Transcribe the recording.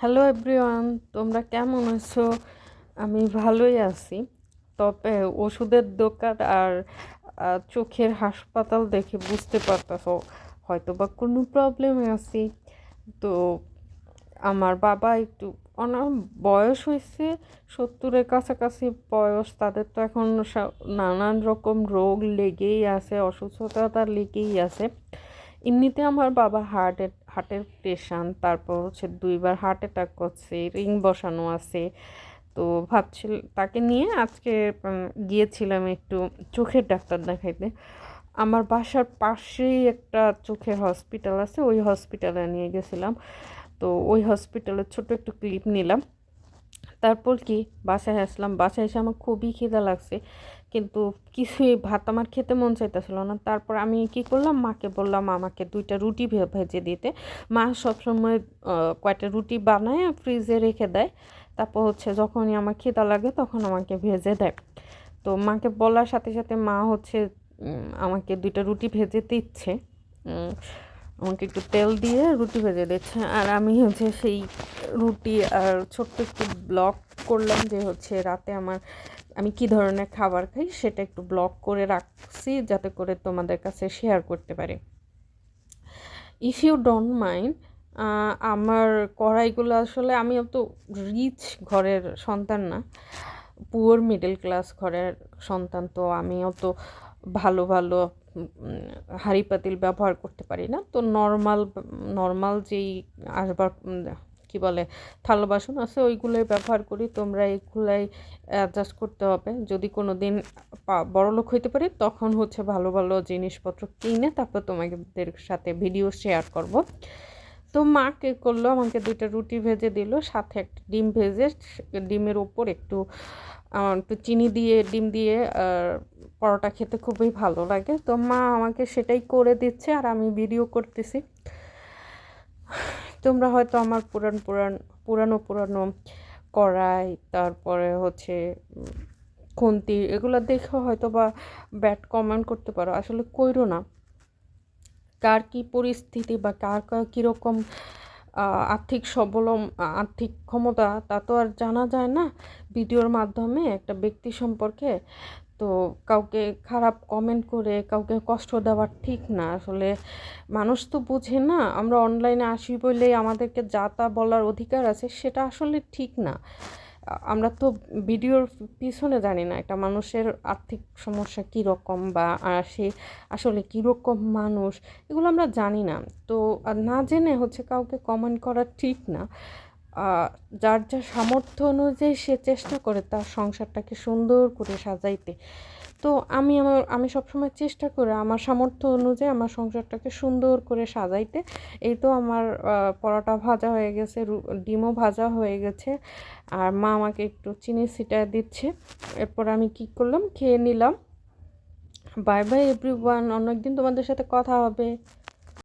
Hello everyone, তোমরা কেমন আছো? আমি ভালোই আছি। তবে ওষুধের দোকান আর চোখের হাসপাতাল দেখে বুঝতে পারতেছো হয়তো বা কোনো প্রবলেমে আছি। তো আমার বাবা একটু বয়স হয়েছে, 70-এর কাছাকাছি বয়স। তাদের তো এখন নানান রকম রোগ লেগেই আছে, অসুস্থতা লেগেই আছে। এমনিতে আমার বাবা হার্টের পেশেন্ট, তারপর হচ্ছে 2বার হার্ট অ্যাটাক করছে, রিং বসানো আছে। তো ভাবছিল তাকে নিয়ে আজকে গিয়েছিলাম একটু চোখের ডাক্তার দেখাইতে। আমার বাসার পাশেই একটা চোখের হসপিটাল আছে, ওই হসপিটালে নিয়ে গেছিলাম। তো ওই হসপিটালের ছোট একটু ক্লিপ নিলাম। তারপর কি বাসায় আসলাম। বাসায় এসে আমার খুবই খিদা লাগছে, কিন্তু কিছুই ভাত আমার খেতে মন চাইতেছিল না। তারপর আমি কি করলাম, মাকে বললাম আমাকে 2টা রুটি ভেজে দিতে। মা সবসময় কয়টা রুটি বানায় ফ্রিজে রেখে দেয়, তারপর হচ্ছে যখনই আমার খিদা লাগে তখন আমাকে ভেজে দেয়। তো মাকে বলার সাথে সাথে মা হচ্ছে আমাকে 2টা রুটি ভেজে দিচ্ছে। আমাকে একটু তেল দিয়ে রুটি ভেজে দিচ্ছে, আর আমি হচ্ছে সেই রুটি আর ছোট্ট একটু ব্লগ করলাম যে হচ্ছে রাতে আমি কি ধরনের খাবার খাই সেটা একটু ব্লগ করে রাখছি, যাতে করে তোমাদের কাছে শেয়ার করতে পারি। ইফ ইউ ডোন্ট মাইন্ড, আমার কড়াইগুলো আসলে আমি অত রিচ ঘরের সন্তান না, পুয়ার মিডল ক্লাস ঘরের সন্তান। তো আমি অত ভালো ভালো হাঁড়ি পাতিল ব্যবহার করতে পারি না। তো নর্মাল নর্মাল যেই আসবার কি বলে থালা বাসন আছে ওইগুলোই ব্যবহার করি। তোমরা এইগুলাই অ্যাডজাস্ট করতে হবে। যদি কোনো দিন বড়লোক হইতে পারি তখন হচ্ছে ভালো ভালো জিনিসপত্র কিনে তারপর তোমাদের সাথে ভিডিও শেয়ার করব। তো মা কে করলো, আমাকে 2টা রুটি ভেজে দিল, সাথে একটা ডিম ভেজে, ডিমের ওপর একটু চিনি দিয়ে ডিম দিয়ে পরোটা খেতে খুবই ভালো লাগে। তো মা আমাকে সেটাই করে দিচ্ছে আর আমি ভিডিও করতেছি। তোমরা হয়তো আমার পুরানো পুরানো কড়াই, তারপরে হচ্ছে খুন্তি, এগুলো দেখে হয়তো বা ব্যাড কমেন্ট করতে পারো। আসলে কইরো না। কার কী পরিস্থিতি বা কার কীরকম আর্থিক ক্ষমতা তা তো আর জানা যায় না ভিডিওর মাধ্যমে একটা ব্যক্তি সম্পর্কে। তো কাউকে খারাপ কমেন্ট করে কাউকে কষ্ট দেওয়া ঠিক না। আসলে মানুষ তো বুঝে না, আমরা অনলাইনে আসি বলেই আমাদেরকে যা তা বলার অধিকার আছে, সেটা আসলে ঠিক না। আমরা তো ভিডিওর পিছনে জানি না একটা মানুষের আর্থিক সমস্যা কীরকম, বা সে আসলে কীরকম মানুষ, এগুলো আমরা জানি না। তো না জেনে হচ্ছে কাউকে কমেন্ট করা ঠিক না। যার যা সামর্থ্য অনুযায়ী সে চেষ্টা করে তার সংসারটাকে সুন্দর করে সাজাইতে। তো আমি সবসময় চেষ্টা করি আমার সামর্থ্য অনুযায়ী আমার সংসারটাকে সুন্দর করে সাজাইতে। এই তো আমার পরোটা ভাজা হয়ে গেছে, ডিমও ভাজা হয়ে গেছে, আর মা আমাকে একটু চিনি ছিটায় দিচ্ছে। এরপর আমি কি করলাম, খেয়ে নিলাম। বাই বাই এভরিওয়ান, অন্য একদিন তোমাদের সাথে কথা হবে।